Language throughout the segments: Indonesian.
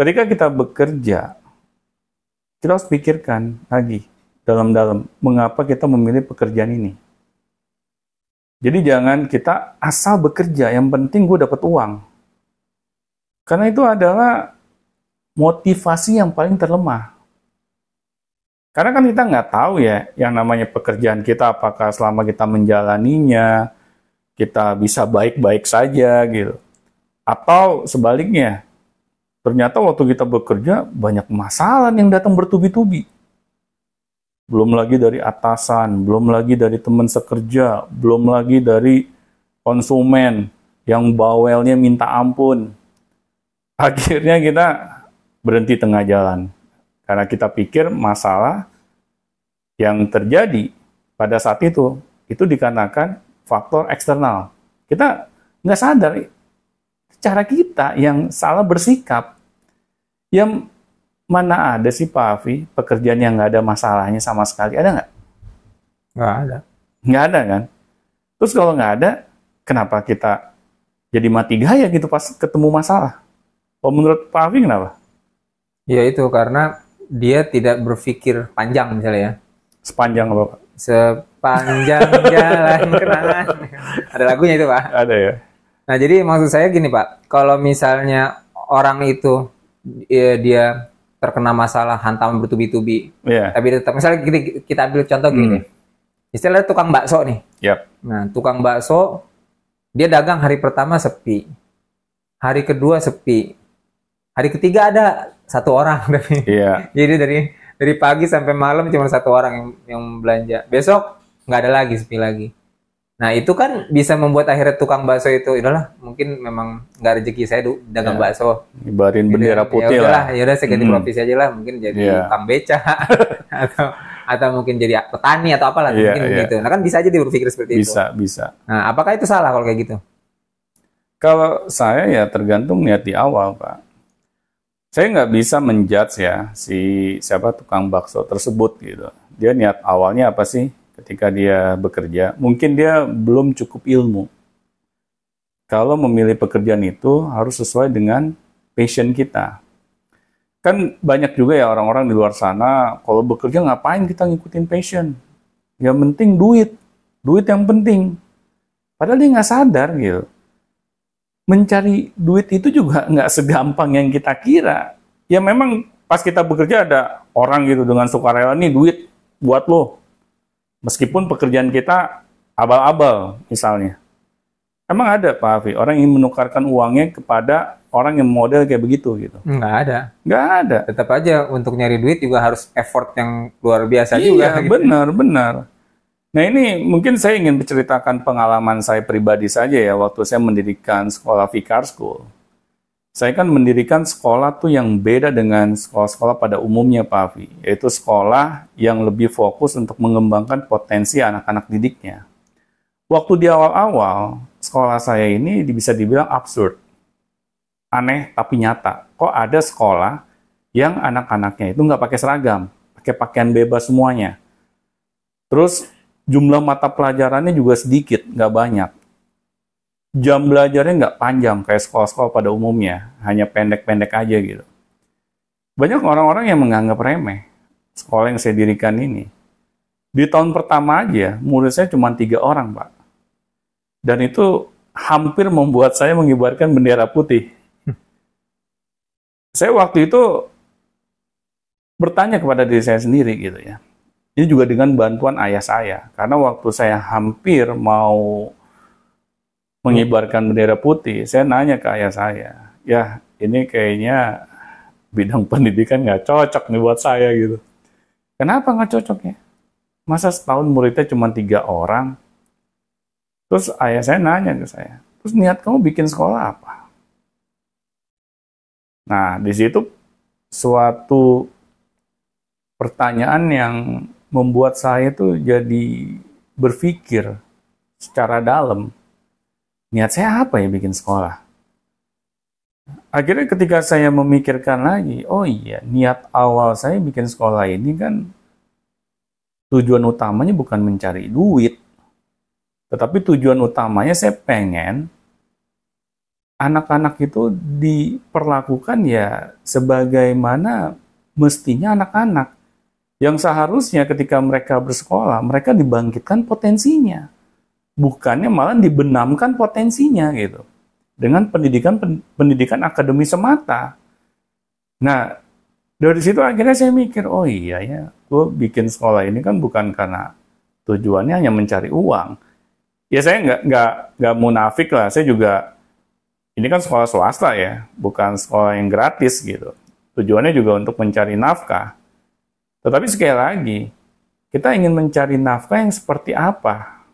Ketika kita bekerja, kita harus pikirkan lagi dalam-dalam mengapa kita memilih pekerjaan ini. Jadi jangan kita asal bekerja, yang penting gue dapat uang. Karena itu adalah motivasi yang paling terlemah. Karena kan kita nggak tahu ya, yang namanya pekerjaan kita, apakah selama kita menjalaninya, kita bisa baik-baik saja gitu. Atau sebaliknya, ternyata waktu kita bekerja, banyak masalah yang datang bertubi-tubi. Belum lagi dari atasan, belum lagi dari teman sekerja, belum lagi dari konsumen yang bawelnya minta ampun. Akhirnya kita berhenti tengah jalan. Karena kita pikir masalah yang terjadi pada saat itu dikarenakan faktor eksternal. Kita nggak sadar, cara kita yang salah bersikap. Yang mana ada sih Pak Afi, pekerjaan yang nggak ada masalahnya sama sekali? Ada nggak? Nggak ada. Nggak ada kan? Terus kalau nggak ada, kenapa kita jadi mati gaya gitu pas ketemu masalah? Kalau menurut Pak Afi kenapa? Ya itu karena dia tidak berpikir panjang misalnya ya. Sepanjang apa Pak? Sepanjang jalan kenangan. Ada lagunya itu Pak. Ada ya? Nah jadi maksud saya gini Pak, kalau misalnya orang itu dia terkena masalah hantaman bertubi-tubi, tapi tetap misalnya kita ambil contoh gini, istilahnya tukang bakso nih. Nah tukang bakso dia dagang hari pertama sepi, hari kedua sepi, hari ketiga ada satu orang tapi jadi dari pagi sampai malam cuma satu orang yang belanja. Besok nggak ada lagi, sepi lagi. Nah itu kan bisa membuat akhirnya tukang bakso itu, udahlah mungkin memang nggak rezeki saya dagang bakso. Ibarin bendera putih lah. Ya udah saya ganti profesi aja lah, mungkin jadi tukang beca atau mungkin jadi petani atau apalah mungkin gitu. Nah kan bisa aja dia berpikir seperti itu. Bisa. Nah apakah itu salah kalau kayak gitu? Kalau saya ya tergantung niat di awal Pak. Saya nggak bisa menjudge ya siapa tukang bakso tersebut gitu. Dia niat awalnya apa sih ketika dia bekerja? Mungkin dia belum cukup ilmu. Kalau memilih pekerjaan itu harus sesuai dengan passion kita. Kan banyak juga ya orang-orang di luar sana, kalau bekerja ngapain kita ngikutin passion? Yang penting duit yang penting. Padahal dia nggak sadar gitu. Mencari duit itu juga nggak segampang yang kita kira. Ya memang pas kita bekerja ada orang gitu dengan sukarela, nih duit buat lo. Meskipun pekerjaan kita abal-abal misalnya. Emang ada Pak Afi, orang yang menukarkan uangnya kepada orang yang model kayak begitu gitu? Nggak ada. Nggak ada. Tetap aja untuk nyari duit juga harus effort yang luar biasa juga. Iya, benar. Nah ini mungkin saya ingin menceritakan pengalaman saya pribadi saja ya, waktu saya mendirikan sekolah Vicar School. Saya kan mendirikan sekolah tuh yang beda dengan sekolah-sekolah pada umumnya Pak Afi, yaitu sekolah yang lebih fokus untuk mengembangkan potensi anak-anak didiknya. Waktu di awal-awal, sekolah saya ini bisa dibilang absurd. Aneh tapi nyata. Kok ada sekolah yang anak-anaknya itu nggak pakai seragam, pakai pakaian bebas semuanya. Terus jumlah mata pelajarannya juga sedikit, nggak banyak. Jam belajarnya nggak panjang kayak sekolah-sekolah pada umumnya, hanya pendek-pendek aja gitu. Banyak orang-orang yang menganggap remeh sekolah yang saya dirikan ini. Di tahun pertama aja, murid saya cuma 3 orang, Pak. Dan itu hampir membuat saya mengibarkan bendera putih. Saya waktu itu bertanya kepada diri saya sendiri gitu ya. Ini juga dengan bantuan ayah saya. Karena waktu saya hampir mau mengibarkan bendera putih, saya nanya ke ayah saya, ya ini kayaknya bidang pendidikan nggak cocok nih buat saya gitu. Kenapa nggak cocok ya? Masa setahun muridnya cuma 3 orang? Terus ayah saya nanya ke saya, terus niat kamu bikin sekolah apa? Nah, di situ suatu pertanyaan yang membuat saya tuh jadi berpikir secara dalam. Niat saya apa ya bikin sekolah? Akhirnya ketika saya memikirkan lagi, oh iya, niat awal saya bikin sekolah ini kan tujuan utamanya bukan mencari duit. Tetapi tujuan utamanya saya pengen anak-anak itu diperlakukan ya sebagaimana mestinya anak-anak. Yang seharusnya ketika mereka bersekolah, mereka dibangkitkan potensinya. Bukannya malah dibenamkan potensinya gitu. Dengan pendidikan akademi semata. Nah, dari situ akhirnya saya mikir, oh iya ya, gue bikin sekolah ini kan bukan karena tujuannya hanya mencari uang. Ya saya nggak munafik lah, saya juga, ini kan sekolah swasta ya, bukan sekolah yang gratis gitu. Tujuannya juga untuk mencari nafkah. Tetapi sekali lagi, kita ingin mencari nafkah yang seperti apa?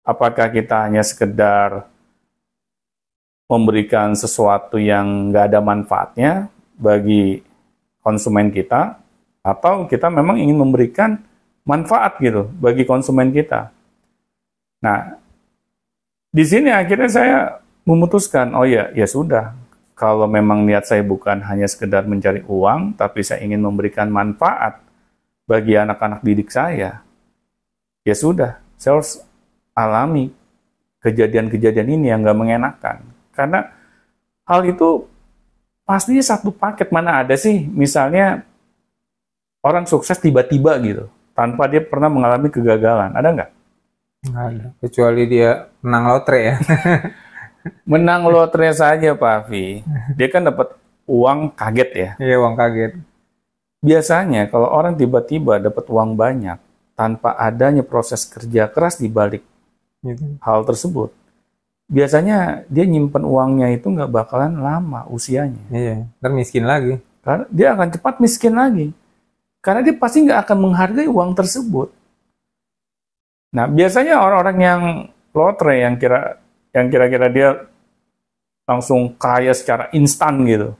Apakah kita hanya sekedar memberikan sesuatu yang nggak ada manfaatnya bagi konsumen kita, atau kita memang ingin memberikan manfaat gitu bagi konsumen kita. Nah, di sini akhirnya saya memutuskan, oh ya sudah, kalau memang niat saya bukan hanya sekedar mencari uang, tapi saya ingin memberikan manfaat bagi anak-anak didik saya, ya sudah, saya harus alami kejadian-kejadian ini yang nggak mengenakan. Karena hal itu pastinya satu paket. Mana ada sih misalnya orang sukses tiba-tiba gitu tanpa dia pernah mengalami kegagalan, ada nggak? Nggak ada, kecuali dia menang lotre ya. Menang lotre saja Pak Afi, dia kan dapat uang kaget ya. Iya, uang kaget. Biasanya kalau orang tiba-tiba dapat uang banyak tanpa adanya proses kerja keras di balik hal tersebut, biasanya dia nyimpen uangnya itu nggak bakalan lama usianya. Iya, ntar miskin lagi. Karena dia akan cepat miskin lagi. Karena dia pasti nggak akan menghargai uang tersebut. Nah, biasanya orang-orang yang lotre yang kira-kira dia langsung kaya secara instan gitu,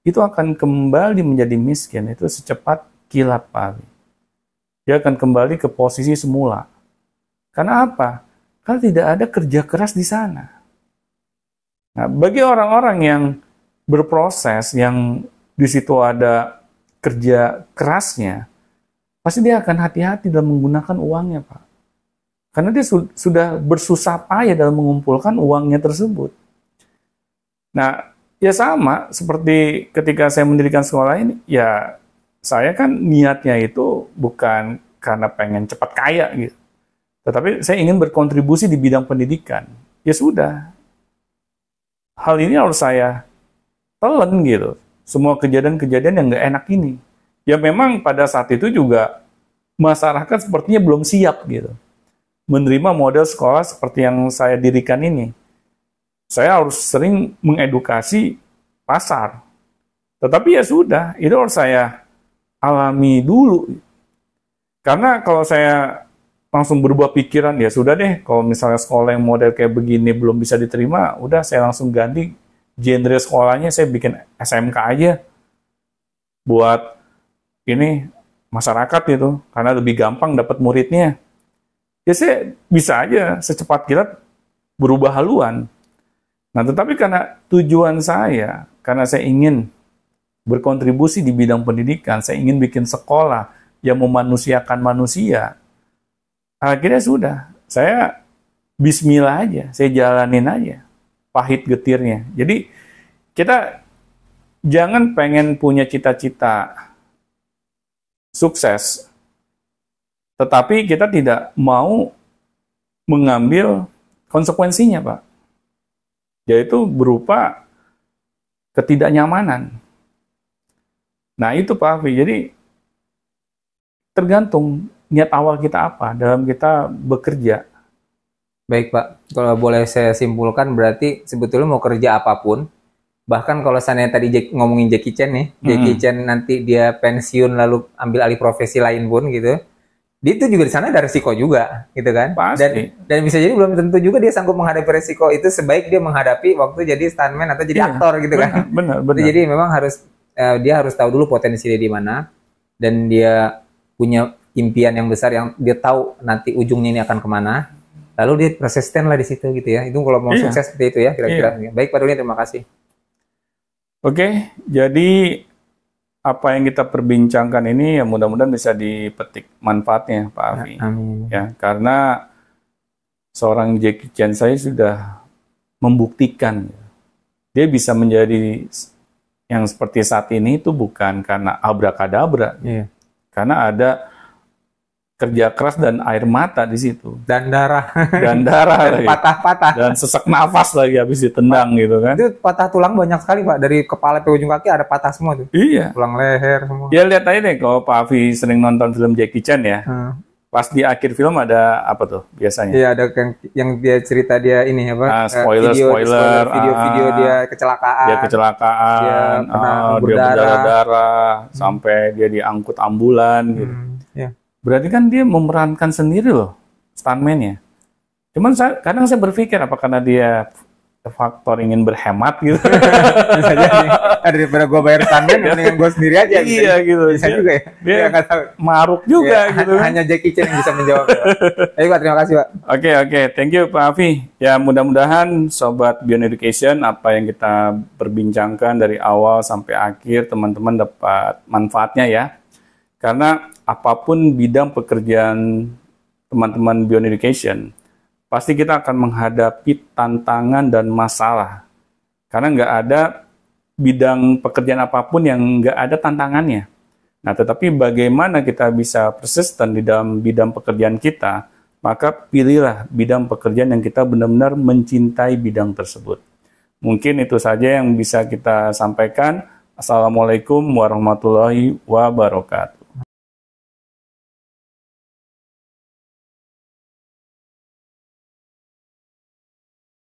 itu akan kembali menjadi miskin itu secepat kilat, Pak. Dia akan kembali ke posisi semula. Karena apa? Karena tidak ada kerja keras di sana. Nah, bagi orang-orang yang berproses, yang di situ ada kerja kerasnya, pasti dia akan hati-hati dalam menggunakan uangnya, Pak. Karena dia sudah bersusah payah dalam mengumpulkan uangnya tersebut. Nah, ya sama seperti ketika saya mendirikan sekolah ini, ya saya kan niatnya itu bukan karena pengen cepat kaya gitu. Tetapi saya ingin berkontribusi di bidang pendidikan. Ya sudah. Hal ini harus saya telan gitu. Semua kejadian-kejadian yang nggak enak ini. Ya memang pada saat itu juga masyarakat sepertinya belum siap gitu. Menerima model sekolah seperti yang saya dirikan ini. Saya harus sering mengedukasi pasar. Tetapi ya sudah, itu harus saya alami dulu. Karena kalau saya langsung berubah pikiran, ya sudah deh, kalau misalnya sekolah yang model kayak begini belum bisa diterima, udah saya langsung ganti genre sekolahnya, saya bikin SMK aja buat ini masyarakat gitu, karena lebih gampang dapat muridnya. Ya saya bisa aja secepat kilat berubah haluan. Nah, tetapi karena tujuan saya, karena saya ingin berkontribusi di bidang pendidikan, saya ingin bikin sekolah yang memanusiakan manusia, akhirnya sudah, saya bismillah aja, saya jalanin aja, pahit getirnya. Jadi kita jangan pengen punya cita-cita sukses, tetapi kita tidak mau mengambil konsekuensinya, Pak. Yaitu berupa ketidaknyamanan. Nah itu Pak Afi, jadi tergantung niat awal kita apa dalam kita bekerja. Baik Pak, kalau boleh saya simpulkan berarti sebetulnya mau kerja apapun, bahkan kalau saya tadi ngomongin Jackie Chan nih, Jackie Chan nanti dia pensiun lalu ambil alih profesi lain pun gitu, dia itu juga di sana ada resiko juga, gitu kan? Pasti. Dan bisa jadi belum tentu juga dia sanggup menghadapi resiko itu sebaik dia menghadapi waktu jadi stuntman atau jadi aktor gitu kan? Benar. Jadi memang dia harus tahu dulu potensi dia di mana, dan dia punya impian yang besar yang dia tahu nanti ujungnya ini akan kemana, lalu dia persisten lah di situ gitu ya. Itu kalau mau sukses seperti itu ya kira-kira. Baik Pak Doni, terima kasih. Oke, jadi apa yang kita perbincangkan ini ya mudah-mudahan bisa dipetik manfaatnya Pak Afi. Amin. Ya, karena seorang Jackie Chan saya sudah membuktikan dia bisa menjadi yang seperti saat ini itu bukan karena abrakadabra, karena ada kerja keras dan air mata di situ, dan darah, dan lagi, patah-patah, dan sesak nafas lagi habis ditendang gitu kan. Itu patah tulang banyak sekali Pak, dari kepala ke ujung kaki ada patah semua tuh. Iya. Tulang leher semua. Ya lihat aja deh kalau Pak Afi sering nonton film Jackie Chan ya. Pas di akhir film ada apa tuh biasanya? Iya, ada yang dia cerita dia ini apa? Spoiler, video dia kecelakaan. Dia kecelakaan, dia berdarah-darah sampai dia diangkut ambulan gitu. Iya. Berarti kan dia memerankan sendiri loh stuntman-nya. Cuman kadang saya berpikir apa karena dia faktor ingin berhemat gitu. Bisa jadi. Daripada gue bayar stuntman, mendingan gue sendiri aja. Iya gitu. Bisa juga ya. Dia nggak tahu. Maruk juga gitu. Hanya Jackie Chan yang bisa menjawab. Baik Pak, terima kasih Pak. Oke. Thank you Pak Afi. Ya mudah-mudahan Sobat Beyond Education, apa yang kita perbincangkan dari awal sampai akhir, teman-teman dapat manfaatnya ya. Karena apapun bidang pekerjaan teman-teman Beyond Education, pasti kita akan menghadapi tantangan dan masalah. Karena nggak ada bidang pekerjaan apapun yang nggak ada tantangannya. Nah, tetapi bagaimana kita bisa persisten di dalam bidang pekerjaan kita, maka pilihlah bidang pekerjaan yang kita benar-benar mencintai bidang tersebut. Mungkin itu saja yang bisa kita sampaikan. Assalamualaikum warahmatullahi wabarakatuh.